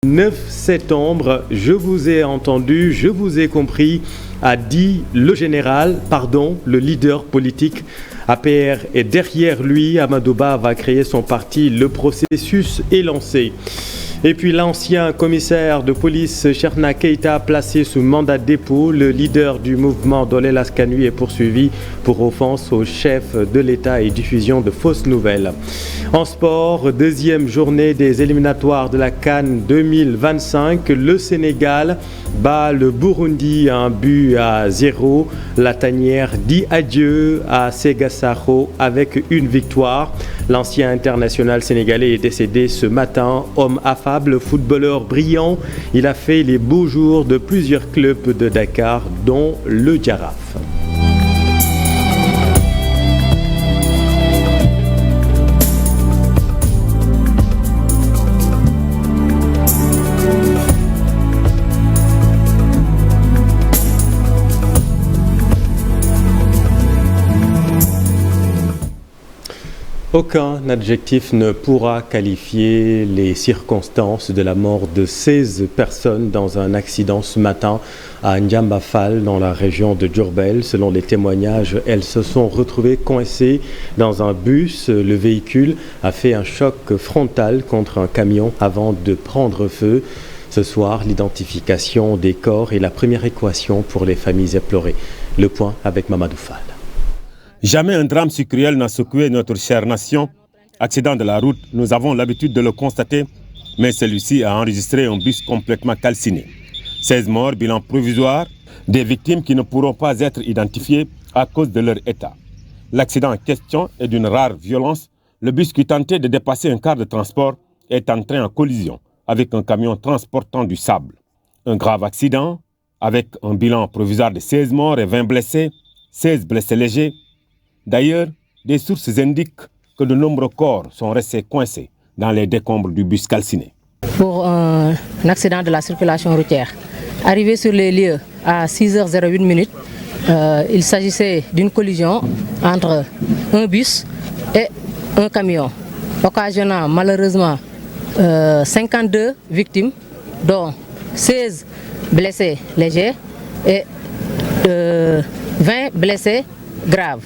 9 septembre, je vous ai entendu, je vous ai compris, a dit le leader politique. APR est derrière lui, Amadou Ba va créer son parti, le processus est lancé. Et puis l'ancien commissaire de police Cheikhna Keita placé sous mandat de dépôt. Le leader du mouvement Doolel Askan Wi est poursuivi pour offense au chef de l'État et diffusion de fausses nouvelles. En sport, deuxième journée des éliminatoires de la CAN 2025. Le Sénégal bat le Burundi 1-0. La tanière dit adieu à Ségassaro avec une victoire. L'ancien international sénégalais est décédé ce matin. Homme affable, footballeur brillant, il a fait les beaux jours de plusieurs clubs de Dakar, dont le Jaraaf. Aucun adjectif ne pourra qualifier les circonstances de la mort de 16 personnes dans un accident ce matin à Ndiambafal dans la région de Diourbel. Selon les témoignages, elles se sont retrouvées coincées dans un bus. Le véhicule a fait un choc frontal contre un camion avant de prendre feu. Ce soir, l'identification des corps est la première équation pour les familles éplorées. Le point avec Mamadou Fall. Jamais un drame si cruel n'a secoué notre chère nation. Accident de la route, nous avons l'habitude de le constater, mais celui-ci a enregistré un bus complètement calciné. 16 morts, bilan provisoire, des victimes qui ne pourront pas être identifiées à cause de leur état. L'accident en question est d'une rare violence. Le bus qui tentait de dépasser un car de transport est entré en collision avec un camion transportant du sable. Un grave accident avec un bilan provisoire de 16 morts et 20 blessés, 16 blessés légers. D'ailleurs, des sources indiquent que de nombreux corps sont restés coincés dans les décombres du bus calciné. Pour un accident de la circulation routière, arrivé sur les lieux à 6h08, il s'agissait d'une collision entre un bus et un camion, occasionnant malheureusement 52 victimes, dont 16 blessés légers et 20 blessés graves.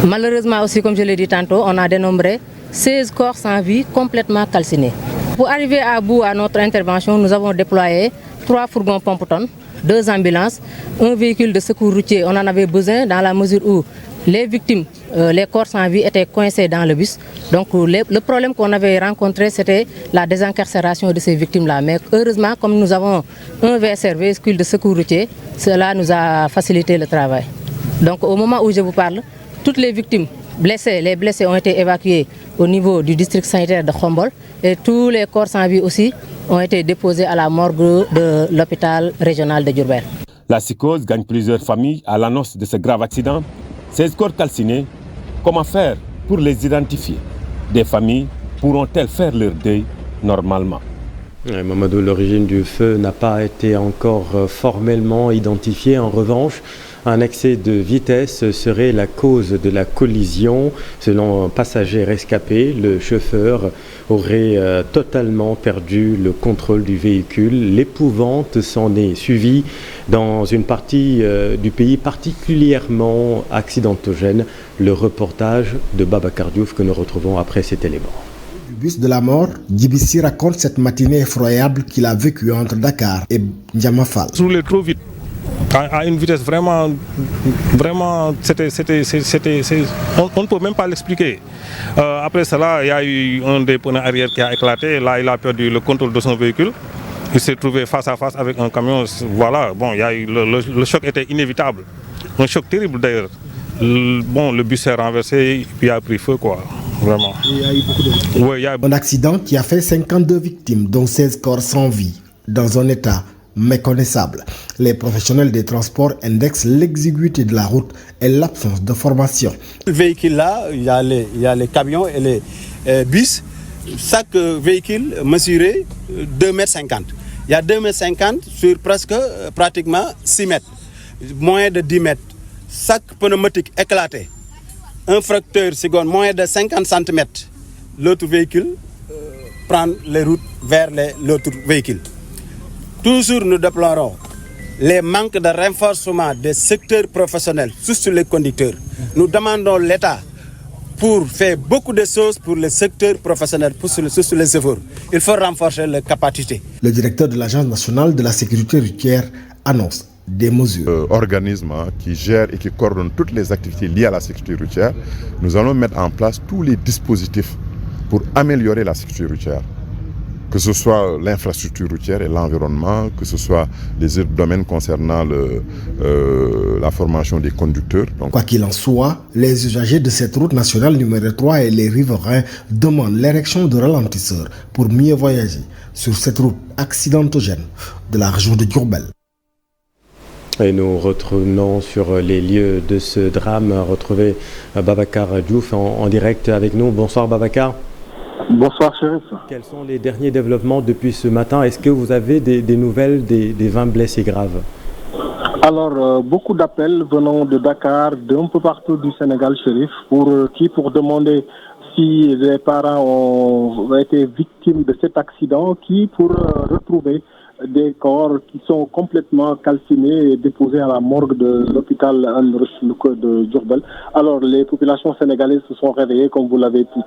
Malheureusement aussi, comme je l'ai dit tantôt, on a dénombré 16 corps sans vie complètement calcinés. Pour arriver à bout à notre intervention, nous avons déployé 3 fourgons pompe-tonnes, 2 ambulances, un véhicule de secours routier. On en avait besoin dans la mesure où les victimes, les corps sans vie étaient coincés dans le bus. Donc le problème qu'on avait rencontré, c'était la désincarcération de ces victimes-là. Mais heureusement, comme nous avons un VSR, véhicule de secours routier, cela nous a facilité le travail. Donc au moment où je vous parle, toutes les victimes blessées, les blessés ont été évacués au niveau du district sanitaire de Khombol et tous les corps sans vie aussi ont été déposés à la morgue de l'hôpital régional de Diourbel. La psychose gagne plusieurs familles à l'annonce de ce grave accident. 16 corps calcinés, comment faire pour les identifier? Des familles pourront-elles faire leur deuil normalement? Mamadou, l'origine du feu n'a pas été encore formellement identifiée. En revanche, un excès de vitesse serait la cause de la collision. Selon un passager rescapé, le chauffeur aurait totalement perdu le contrôle du véhicule. L'épouvante s'en est suivie dans une partie du pays particulièrement accidentogène. Le reportage de Babacar Diouf que nous retrouvons après cet élément. Du bus de la mort, Djibissi raconte cette matinée effroyable qu'il a vécue entre Dakar et Ndiambafal. Je roulais trop vite. À une vitesse vraiment, on ne peut même pas l'expliquer. Après cela, il y a eu un des pneus arrière qui a éclaté. Là, il a perdu le contrôle de son véhicule. Il s'est trouvé face à face avec un camion. Voilà, bon, il y a eu le choc était inévitable. Un choc terrible d'ailleurs. Le bus s'est renversé, puis il a pris feu, quoi. Vraiment. Il y a eu beaucoup de victimes. Oui, Un accident qui a fait 52 victimes, dont 16 corps sans vie, dans un état méconnaissable. Les professionnels des transports indexent l'exiguïté de la route et l'absence de formation. Le véhicule là, il y a les camions et les bus. Chaque véhicule mesurait 2,50 m. Il y a 2,50 m sur pratiquement 6 mètres, moins de 10 mètres. Chaque pneumatique éclaté. Un fracteur seconde, moins de 50 cm. L'autre véhicule prendre les routes vers l'autre véhicule. Toujours nous déplorons les manques de renforcement des secteurs professionnels, surtout les conducteurs. Nous demandons l'État pour faire beaucoup de choses pour les secteurs professionnels, surtout les chauffeurs. Il faut renforcer les capacités. Le directeur de l'Agence nationale de la sécurité routière annonce des mesures. Organisme qui gère et qui coordonne toutes les activités liées à la sécurité routière, nous allons mettre en place tous les dispositifs pour améliorer la sécurité routière. Que ce soit l'infrastructure routière et l'environnement, que ce soit les autres domaines concernant la formation des conducteurs. Donc... Quoi qu'il en soit, les usagers de cette route nationale numéro 3 et les riverains demandent l'érection de ralentisseurs pour mieux voyager sur cette route accidentogène de la région de Diourbel. Et nous retournons sur les lieux de ce drame, retrouver Babacar Diouf en direct avec nous. Bonsoir Babacar. Bonsoir Chérif. Quels sont les derniers développements depuis ce matin? Est-ce que vous avez des nouvelles des 20 blessés graves? Alors, beaucoup d'appels venant de Dakar, d'un peu partout du Sénégal, Chérif, pour demander si les parents ont été victimes de cet accident, pour retrouver des corps qui sont complètement calcinés et déposés à la morgue de l'hôpital de Diourbel. Alors, les populations sénégalaises se sont réveillées, comme vous l'avez dit,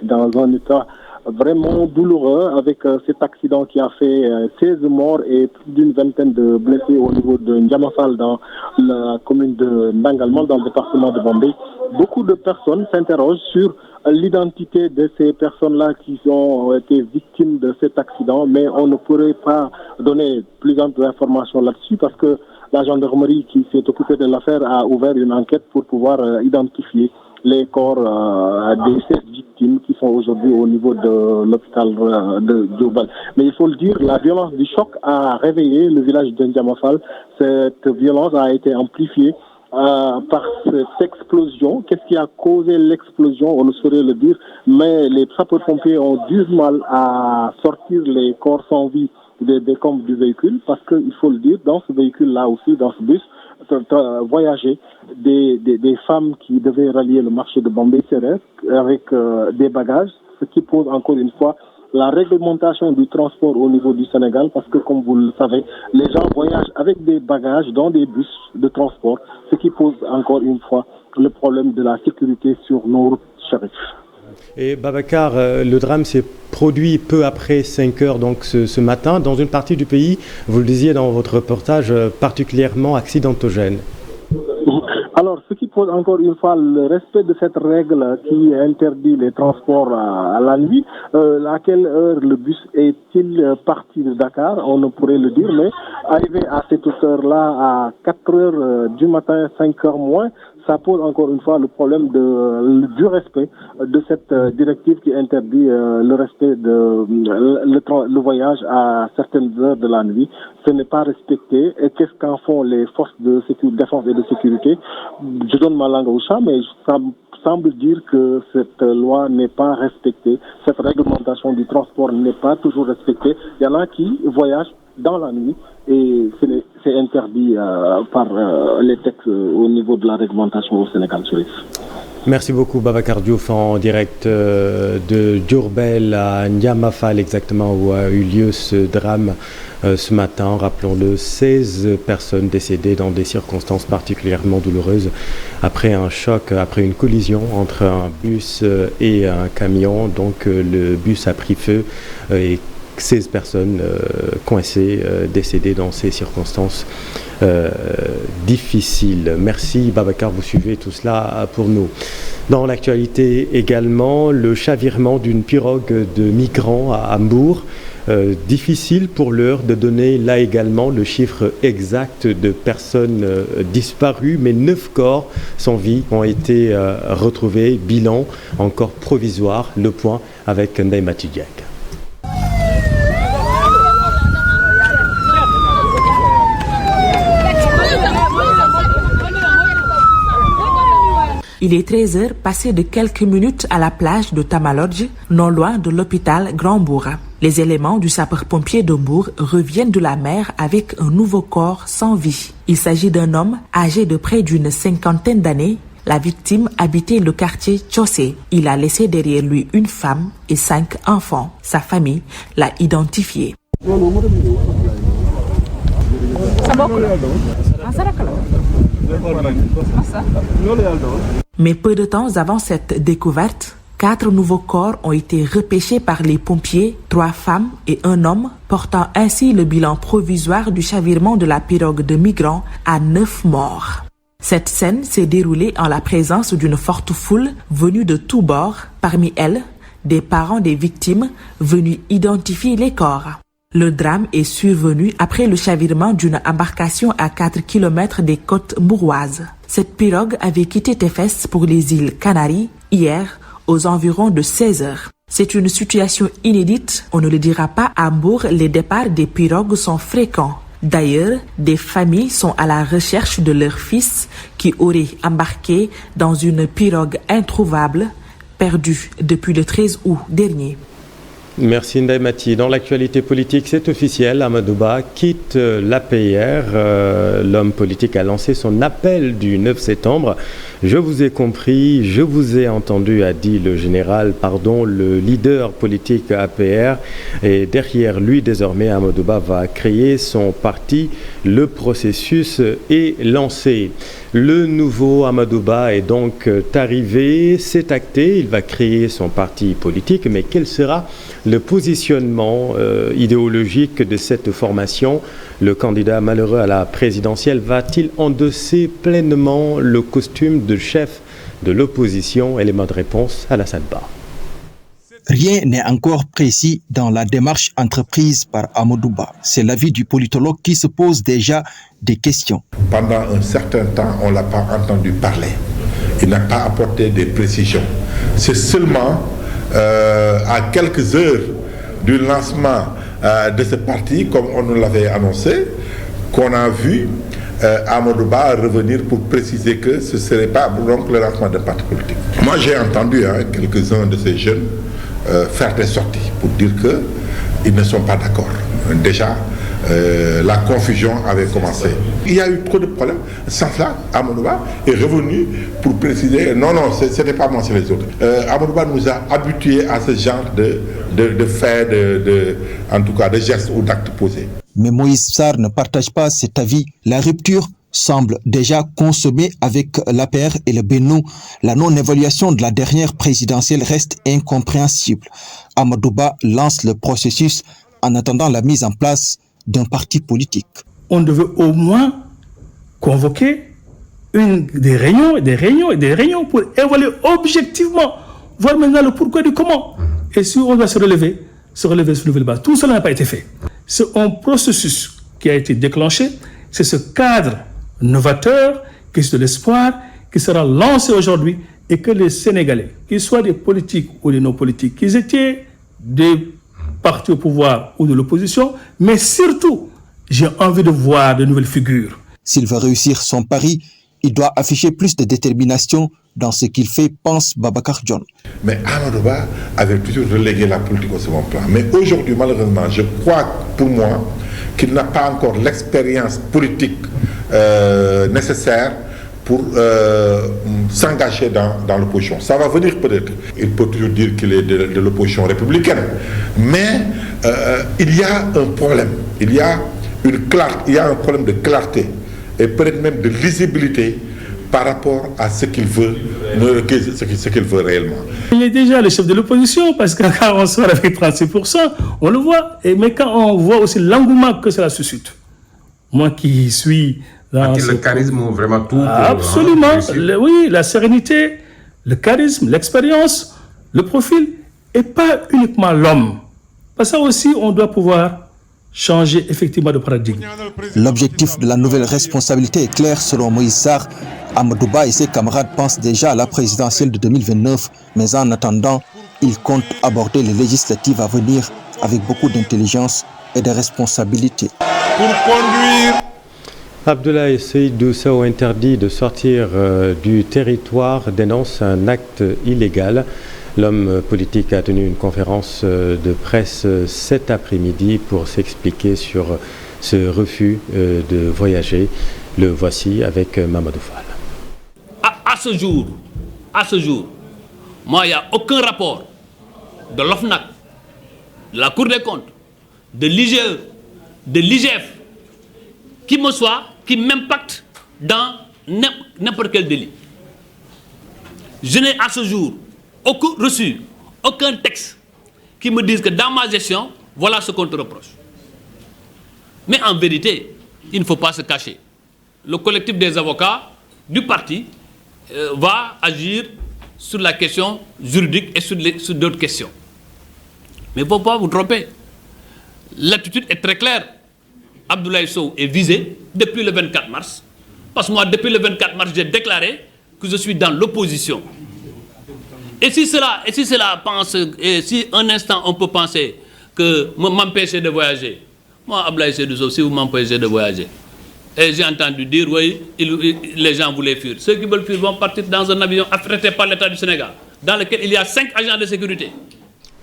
dans un état vraiment douloureux avec cet accident qui a fait 16 morts et plus d'une vingtaine de blessés au niveau de Ndiamafal dans la commune de Ndangalman, dans le département de Bambey. Beaucoup de personnes s'interrogent sur l'identité de ces personnes-là qui ont été victimes de cet accident, mais on ne pourrait pas donner plus d'informations là-dessus parce que la gendarmerie qui s'est occupée de l'affaire a ouvert une enquête pour pouvoir identifier les corps des 7 victimes qui sont aujourd'hui au niveau de l'hôpital de Diourbel. Mais il faut le dire, la violence du choc a réveillé le village de Ndiamafal. Cette violence a été amplifiée par cette explosion. Qu'est-ce qui a causé l'explosion? On ne saurait le dire, mais les sapeurs-pompiers ont du mal à sortir les corps sans vie des décombres du véhicule parce qu'il faut le dire, dans ce véhicule-là aussi, dans ce bus, voyager des femmes qui devaient rallier le marché de Bambey-Sérère avec des bagages, ce qui pose encore une fois la réglementation du transport au niveau du Sénégal, parce que comme vous le savez, les gens voyagent avec des bagages dans des bus de transport, ce qui pose encore une fois le problème de la sécurité sur nos routes, Chérif. Et Babacar, le drame s'est produit peu après 5 heures, donc ce matin, dans une partie du pays, vous le disiez dans votre reportage, particulièrement accidentogène. Alors, ce qui pose encore une fois le respect de cette règle qui interdit les transports à la nuit, à quelle heure le bus est-il parti de Dakar? On ne pourrait le dire, mais arrivé à cette heure-là, à 4 heures du matin, 5 heures moins, ça pose encore une fois le problème du respect de cette directive qui interdit le respect le voyage à certaines heures de la nuit. Ce n'est pas respecté. Et qu'est-ce qu'en font les forces de défense et de sécurité? Je donne ma langue au chat, mais ça semble dire que cette loi n'est pas respectée. Cette réglementation du transport n'est pas toujours respectée. Il y en a qui voyagent dans la nuit et c'est interdit par les textes au niveau de la réglementation au Sénégal. Merci beaucoup Babacar Diouf en direct de Diourbel à Ndiamafal exactement où a eu lieu ce drame ce matin. Rappelons-le, 16 personnes décédées dans des circonstances particulièrement douloureuses après un choc, après une collision entre un bus et un camion. Donc le bus a pris feu et 16 personnes coincées, décédées dans ces circonstances difficiles. Merci Babacar, vous suivez tout cela pour nous. Dans l'actualité également, le chavirement d'une pirogue de migrants à Hambourg. Difficile pour l'heure de donner là également le chiffre exact de personnes disparues, mais 9 corps sans vie ont été retrouvés. Bilan encore provisoire. Le point avec Ndaïma Tidiak. Il est 13h, passé de quelques minutes à la plage de Tamalodj, non loin de l'hôpital Grand Bourra. Les éléments du sapeur-pompier de Mbour reviennent de la mer avec un nouveau corps sans vie. Il s'agit d'un homme âgé de près d'une 50aine d'années La victime habitait le quartier Tchossé. Il a laissé derrière lui une femme et 5 enfants. Sa famille l'a identifié. Mais peu de temps avant cette découverte, 4 nouveaux corps ont été repêchés par les pompiers, 3 femmes et 1 homme, portant ainsi le bilan provisoire du chavirement de la pirogue de migrants à 9 morts. Cette scène s'est déroulée en la présence d'une forte foule venue de tous bords, parmi elles, des parents des victimes venus identifier les corps. Le drame est survenu après le chavirement d'une embarcation à 4 km des côtes mbouroises. Cette pirogue avait quitté Téfès pour les îles Canaries hier aux environs de 16 heures. C'est une situation inédite, on ne le dira pas, à Mbour, les départs des pirogues sont fréquents. D'ailleurs, des familles sont à la recherche de leurs fils qui auraient embarqué dans une pirogue introuvable, perdue depuis le 13 août dernier. Merci Ndaye Mati. Dans l'actualité politique, c'est officiel, Amadou Ba quitte l'APR. L'homme politique a lancé son appel du 9 septembre. Je vous ai compris, je vous ai entendu, a dit le le leader politique APR. Et derrière lui, désormais, Amadou Ba va créer son parti. Le processus est lancé. Le nouveau Amadou Ba est donc arrivé, c'est acté, il va créer son parti politique, mais quel sera le positionnement idéologique de cette formation? Le candidat malheureux à la présidentielle va-t-il endosser pleinement le costume de chef de l'opposition? Élément de réponse à Alassane Ba. Rien n'est encore précis dans la démarche entreprise par Amadou Ba. C'est l'avis du politologue qui se pose déjà des questions. Pendant un certain temps, on ne l'a pas entendu parler. Il n'a pas apporté des précisions. C'est seulement à quelques heures du lancement de ce parti, comme on nous l'avait annoncé, qu'on a vu Amadou Ba revenir pour préciser que ce ne serait pas donc le lancement d'un parti politique. Moi, j'ai entendu quelques-uns de ces jeunes faire des sorties pour dire qu'ils ne sont pas d'accord. Déjà, la confusion avait commencé. Il y a eu trop de problèmes. Sans cela, Amadou Ba est revenu pour préciser non, ce n'était pas moi, c'est les autres. Amadou Ba nous a habitués à ce genre de faits, en tout cas de gestes ou d'actes posés. Mais Moïse Sarr ne partage pas cet avis. La rupture semble déjà consommée avec l'APR et le Benno. La non-évaluation de la dernière présidentielle reste incompréhensible. Amadou Ba lance le processus en attendant la mise en place d'un parti politique. On devait au moins convoquer des réunions pour évaluer objectivement, voir maintenant le pourquoi du comment. Et si on doit se relever sur une nouvelle base. Tout cela n'a pas été fait. C'est un processus qui a été déclenché. C'est ce cadre novateur, qui est de l'espoir, qui sera lancé aujourd'hui et que les Sénégalais, qu'ils soient des politiques ou des non-politiques, qu'ils étaient des partis au pouvoir ou de l'opposition, mais surtout, j'ai envie de voir de nouvelles figures. S'il veut réussir son pari, il doit afficher plus de détermination dans ce qu'il fait, pense Babacar John. Mais Amadou Ba avait toujours relégué la politique au second plan. Mais aujourd'hui, malheureusement, je crois pour moi qu'il n'a pas encore l'expérience politique nécessaire pour s'engager dans l'opposition. Ça va venir peut-être. Il peut toujours dire qu'il est de l'opposition républicaine. Mais il y a un problème. Il y a un problème de clarté et peut-être même de lisibilité par rapport à ce qu'il veut, ce qu'il veut réellement. Il est déjà le chef de l'opposition parce que quand on sort avec 36%, on le voit. Mais quand on voit aussi l'engouement que cela suscite, moi qui suis dans le charisme vraiment tout. Absolument, oui, la sérénité, le charisme, l'expérience, le profil, et pas uniquement l'homme. Parce que ça aussi, on doit pouvoir changer effectivement de paradigme. L'objectif de la nouvelle responsabilité est clair selon Moïse Sarr. Amadou Ba et ses camarades pensent déjà à la présidentielle de 2029, mais en attendant, ils comptent aborder les législatives à venir avec beaucoup d'intelligence et de responsabilité. Pour conduire. Abdoulaye Seydou Sow interdit de sortir du territoire, dénonce un acte illégal. L'homme politique a tenu une conférence de presse cet après-midi pour s'expliquer sur ce refus de voyager. Le voici avec Mamadou Fall. à ce jour, moi, il n'y a aucun rapport de l'OFNAC, de la Cour des comptes, de l'IGE, de l'IGF, qui m'impacte dans n'importe quel délit. Je n'ai à ce jour reçu aucun texte qui me dise que dans ma gestion, voilà ce qu'on te reproche. Mais en vérité, il ne faut pas se cacher. Le collectif des avocats du parti va agir sur la question juridique et sur d'autres questions. Mais il ne faut pas vous tromper. L'attitude est très claire. Abdoulaye Sow est visé depuis le 24 mars. Parce que moi, depuis le 24 mars, j'ai déclaré que je suis dans l'opposition. Et si un instant on peut penser que m'empêcher de voyager, moi, Abdoulaye Sow, si vous m'empêchez de voyager, et j'ai entendu dire, oui, les gens voulaient fuir. Ceux qui veulent fuir vont partir dans un avion affrété par l'État du Sénégal, dans lequel il y a 5 agents de sécurité.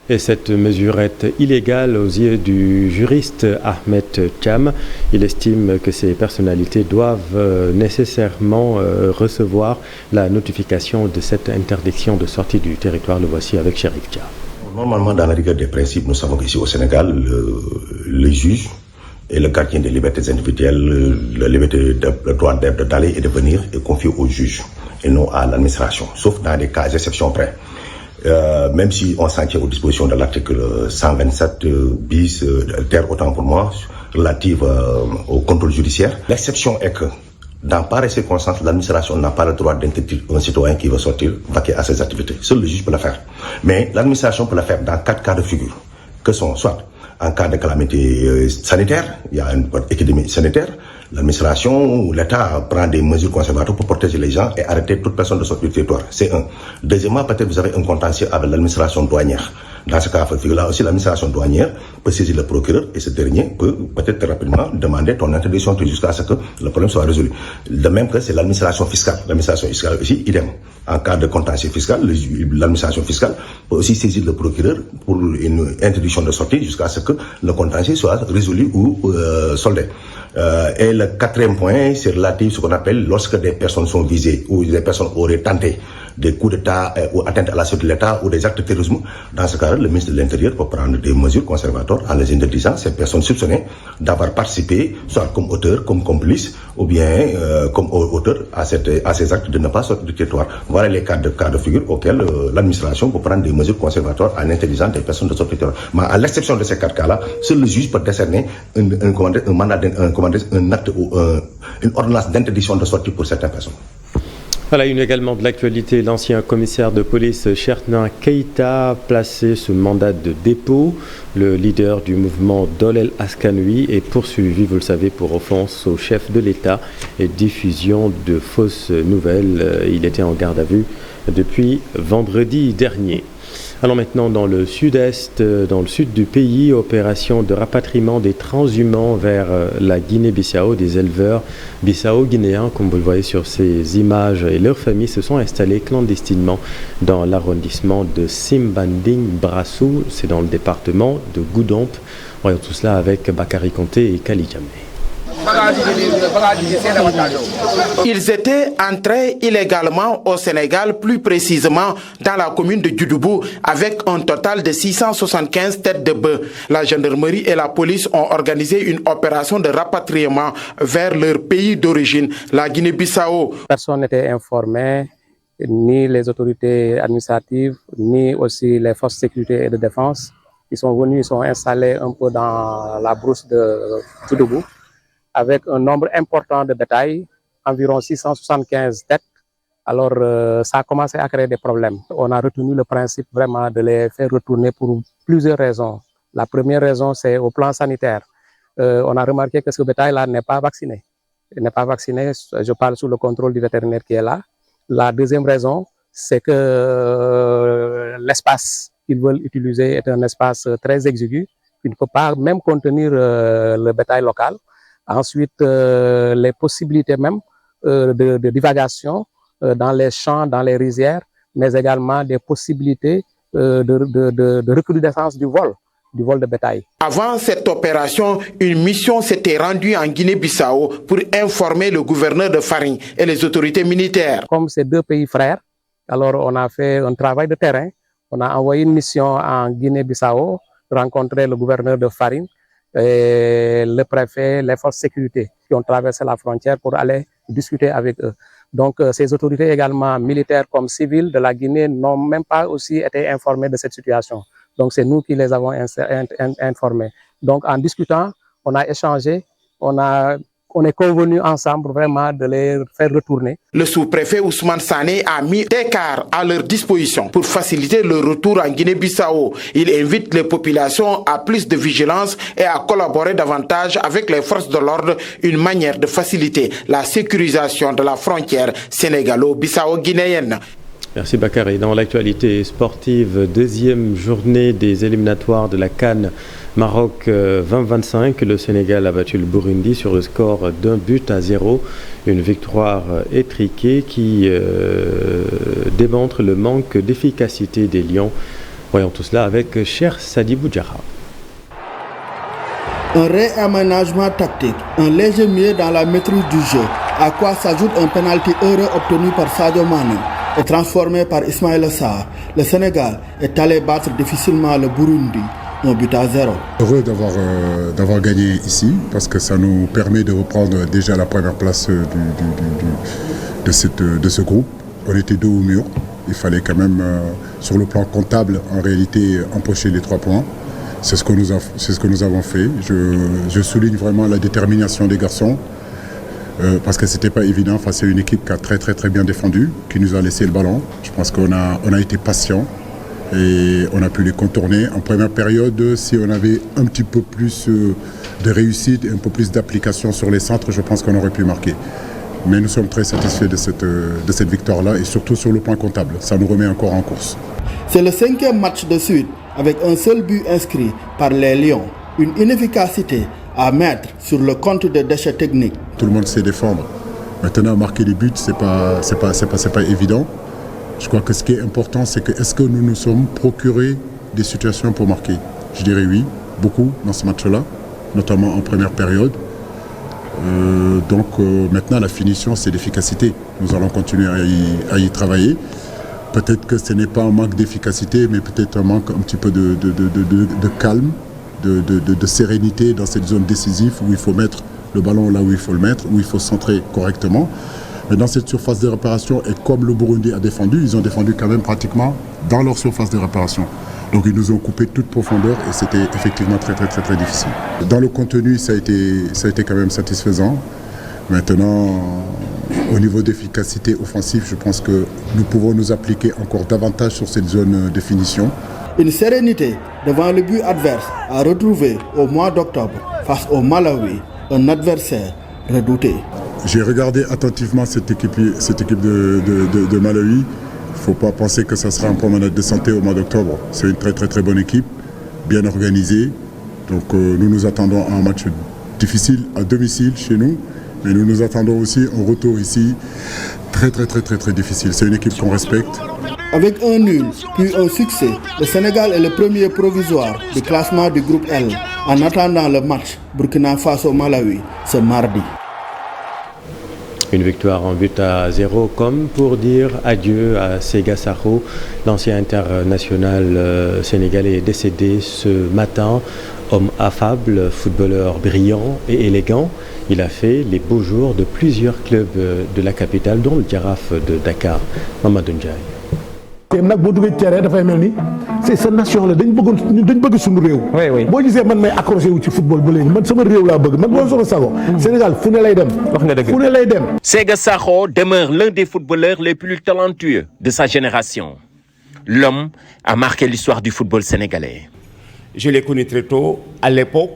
Et cette mesure est illégale aux yeux du juriste Ahmed Thiam. Il estime que ces personnalités doivent nécessairement recevoir la notification de cette interdiction de sortie du territoire. Le voici avec Chérif Dia. Normalement, dans la rigueur des principes, nous savons qu'ici au Sénégal, le juge est le gardien des libertés individuelles, le droit d'aller et de venir est confié au juge et non à l'administration, sauf dans des cas d'exception près. Même si on s'en tient aux dispositions de l'article 127 bis, terre autant pour moi, relative au contrôle judiciaire. L'exception est que, dans pareilles circonstances, l'administration n'a pas le droit d'interdire un citoyen qui veut sortir, vaquer à ses activités. Seul le juge peut le faire. Mais l'administration peut le faire dans 4 cas de figure, que sont soit en cas de calamité sanitaire, il y a une épidémie sanitaire, l'administration ou l'État prend des mesures conservatoires pour protéger les gens et arrêter toute personne de sortir du territoire. C'est un. Deuxièmement, peut-être vous avez un contentieux avec l'administration douanière. Dans ce cas là aussi, l'administration douanière peut saisir le procureur et ce dernier peut peut-être rapidement demander ton interdiction jusqu'à ce que le problème soit résolu. De même que c'est l'administration fiscale. L'administration fiscale aussi, idem. En cas de contentieux fiscal, l'administration fiscale peut aussi saisir le procureur pour une interdiction de sortie jusqu'à ce que le contentieux soit résolu ou soldé. Et le 4e point, c'est relatif à ce qu'on appelle lorsque des personnes sont visées ou des personnes auraient tenté des coups d'État ou atteinte à la sécurité de l'État ou des actes de terrorisme. Dans ce cas-là, le ministre de l'Intérieur peut prendre des mesures conservatoires en les interdisant ces personnes soupçonnées d'avoir participé, soit comme auteur, comme complice, ou bien comme auteur à ces actes de ne pas sortir du territoire. Voilà les cas de figure auxquels l'administration peut prendre des mesures conservatoires en interdisant des personnes de sortir du territoire. Mais à l'exception de ces 4 cas-là, seul le juge peut décerner un acte ou une ordonnance d'interdiction de sortie pour certaines personnes. Voilà, une également de l'actualité, l'ancien commissaire de police Cherna Keita placé sous mandat de dépôt. Le leader du mouvement Dolel Askanui est poursuivi, vous le savez, pour offense au chef de l'État et diffusion de fausses nouvelles. Il était en garde à vue depuis vendredi dernier. Allons maintenant dans le sud-est, dans le sud du pays, opération de rapatriement des transhumants vers la Guinée-Bissau. Des éleveurs bissau-guinéens, comme vous le voyez sur ces images, et leurs familles se sont installées clandestinement dans l'arrondissement de Simbanding-Brassou, c'est dans le département de Goudomp. Voyons tout cela avec Bakary Konté et Kali Djamé. Ils étaient entrés illégalement au Sénégal, plus précisément dans la commune de Djoudjoubou, avec un total de 675 têtes de bœufs. La gendarmerie et la police ont organisé une opération de rapatriement vers leur pays d'origine, la Guinée-Bissau. Personne n'était informé, ni les autorités administratives, ni aussi les forces de sécurité et de défense. Ils sont venus, ils sont installés un peu dans la brousse de Djoudjoubou, avec un nombre important de bétail, environ 675 têtes. Alors, ça a commencé à créer des problèmes. On a retenu le principe vraiment de les faire retourner pour plusieurs raisons. La première raison, c'est au plan sanitaire. On a remarqué que ce bétail-là n'est pas vacciné. Il n'est pas vacciné, je parle sous le contrôle du vétérinaire qui est là. La deuxième raison, c'est que l'espace qu'ils veulent utiliser est un espace très exigu, qui ne peut pas même contenir le bétail local. Ensuite, les possibilités même de divagation dans les champs, dans les rizières, mais également des possibilités de recrudescence du vol. du vol de bétail. Avant cette opération, une mission s'était rendue en Guinée-Bissau pour informer le gouverneur de Faring et les autorités militaires. Comme ces deux pays frères, alors on a fait un travail de terrain. On a envoyé une mission en Guinée-Bissau, rencontrer le gouverneur de Faring, et le préfet, les forces de sécurité qui ont traversé la frontière pour aller discuter avec eux. Donc ces autorités également militaires comme civiles de la Guinée n'ont même pas aussi été informées de cette situation. Donc c'est nous qui les avons informés. Donc en discutant, on a échangé, on est convenus ensemble vraiment de les faire retourner. Le sous-préfet Ousmane Sané a mis des cars à leur disposition pour faciliter le retour en Guinée-Bissau. Il invite les populations à plus de vigilance et à collaborer davantage avec les forces de l'ordre, une manière de faciliter la sécurisation de la frontière sénégalo-bissau-guinéenne. Merci Bakary. Dans l'actualité sportive, deuxième journée des éliminatoires de la CAN Maroc 2025, le Sénégal a battu le Burundi sur le score d'1-0. Une victoire étriquée qui démontre le manque d'efficacité des Lions. Voyons tout cela avec Cher Sadibou Diarra. Un réaménagement tactique, un léger mieux dans la maîtrise du jeu, à quoi s'ajoute un penalty heureux obtenu par Sadio Mané et transformé par Ismaïla Sarr. Le Sénégal est allé battre difficilement le Burundi, 1-0. Heureux d'avoir gagné ici, parce que ça nous permet de reprendre déjà la première place de ce groupe. On était dos au mur, il fallait quand même, sur le plan comptable, en réalité, empocher les 3 points. C'est ce que nous avons fait. Je souligne vraiment la détermination des garçons, parce que c'était pas évident face à une équipe qui a très bien défendu, qui nous a laissé le ballon. Je pense qu'on a été patient et on a pu les contourner. En première période, si on avait un petit peu plus de réussite et un peu plus d'application sur les centres, je pense qu'on aurait pu marquer. Mais nous sommes très satisfaits de cette victoire-là et surtout sur le point comptable. Ça nous remet encore en course. C'est le 5e match de suite avec un seul but inscrit par les Lions. Une inefficacité à mettre sur le compte des déchets techniques. Tout le monde sait défendre. Maintenant, marquer des buts, c'est pas évident. Je crois que ce qui est important, c'est que est-ce que nous nous sommes procurés des situations pour marquer? Je dirais oui, beaucoup dans ce match-là, notamment en première période. Maintenant, la finition, c'est l'efficacité. Nous allons continuer à y travailler. Peut-être que ce n'est pas un manque d'efficacité, mais peut-être un manque un petit peu de calme, de sérénité dans cette zone décisive où il faut mettre le ballon là où il faut le mettre, où il faut centrer correctement. Mais dans cette surface de réparation, et comme le Burundi a défendu, ils ont défendu quand même pratiquement dans leur surface de réparation. Donc ils nous ont coupé toute profondeur et c'était effectivement très difficile. Dans le contenu, ça a été quand même satisfaisant. Maintenant, au niveau d'efficacité offensive, je pense que nous pouvons nous appliquer encore davantage sur cette zone de finition. Une sérénité devant le but adverse à retrouver au mois d'octobre face au Malawi, un adversaire redouté. J'ai regardé attentivement cette équipe de Malawi. Il ne faut pas penser que ça sera un promenade de santé au mois d'octobre. C'est une très bonne équipe, bien organisée. Donc nous nous attendons à un match difficile à domicile chez nous. Mais nous nous attendons aussi un retour ici très difficile. C'est une équipe qu'on respecte. Avec un nul, puis un succès, le Sénégal est le premier provisoire du classement du groupe L en attendant le match Burkina Faso-Malawi ce mardi. Une victoire en 1-0 comme pour dire adieu à Sega Sakho, l'ancien international sénégalais est décédé ce matin. Homme affable, footballeur brillant et élégant, il a fait les beaux jours de plusieurs clubs de la capitale, dont le Jaraaf de Dakar. Mamadou Ndiaye. nag boo duggee terrain dafay mel ni c'est sa nation la dañ bëgg suñu réew. boo gisee man may accroché wu ci football ba léegi man sama réew laa bëgg man boo sama sago Sénégal fu ne lay dem. wax nga dëgg fu ne lay dem. Sega Sakho demeure l'un des footballeurs les plus talentueux de sa génération. L'homme a marqué l'histoire du football sénégalais. Je l'ai connu très tôt. À l'époque,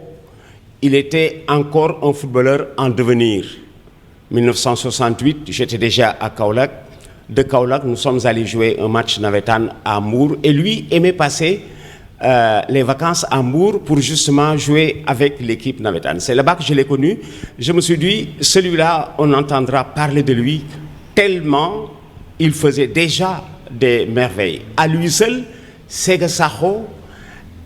il était encore un footballeur en devenir. 1968, j'étais déjà à Kaolack. De Kaolack, nous sommes allés jouer un match navétane à Mbour. Et lui aimait passer les vacances à Mbour pour justement jouer avec l'équipe navétane. C'est là-bas que je l'ai connu. Je me suis dit, celui-là, on entendra parler de lui tellement il faisait déjà des merveilles. À lui seul, Sega Sakho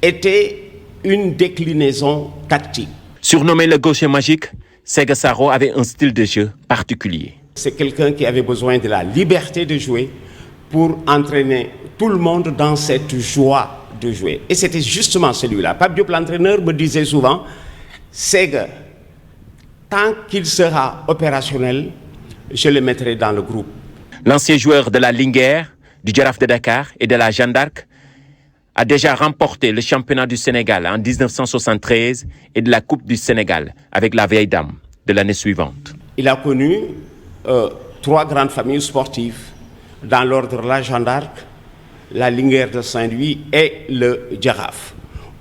était une déclinaison tactique. Surnommé le gaucher magique, Séga Sarr avait un style de jeu particulier. C'est quelqu'un qui avait besoin de la liberté de jouer pour entraîner tout le monde dans cette joie de jouer. Et c'était justement celui-là. Pape Diop, l'entraîneur, me disait souvent, Séga, tant qu'il sera opérationnel, je le mettrai dans le groupe. L'ancien joueur de la Linguère, du Jaraaf de Dakar et de la Jeanne d'Arc a déjà remporté le championnat du Sénégal en 1973 et de la Coupe du Sénégal avec la vieille dame de l'année suivante. Il a connu 3 grandes familles sportives dans l'ordre la Jeanne d'Arc, la Linguère de Saint-Louis et le Jaraaf.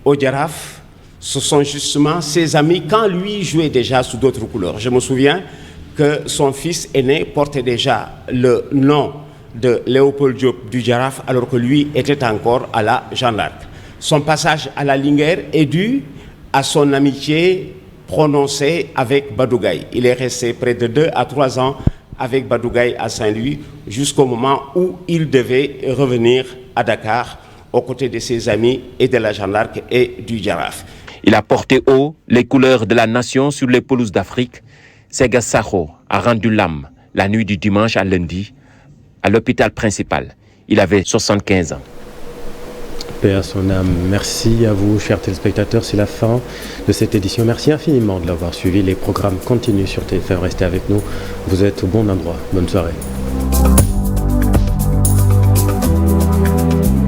Au Jaraaf, ce sont justement ses amis quand lui jouait déjà sous d'autres couleurs. Je me souviens que son fils aîné portait déjà le nom de Léopold Diop du Jaraaf alors que lui était encore à la Jeanne d'Arc. Son passage à la Linguère est dû à son amitié prononcée avec Badougaï. Il est resté près de 2 à 3 ans avec Badougaï à Saint-Louis jusqu'au moment où il devait revenir à Dakar aux côtés de ses amis et de la Jeanne d'Arc et du Jaraaf. Il a porté haut les couleurs de la nation sur les pelouses d'Afrique. Séga Sarr a rendu l'âme la nuit du dimanche à lundi à l'hôpital principal. Il avait 75 ans. Paix à son âme. Merci à vous, chers téléspectateurs. C'est la fin de cette édition. Merci infiniment de l'avoir suivi. Les programmes continuent sur TF1. Restez avec nous. Vous êtes au bon endroit. Bonne soirée.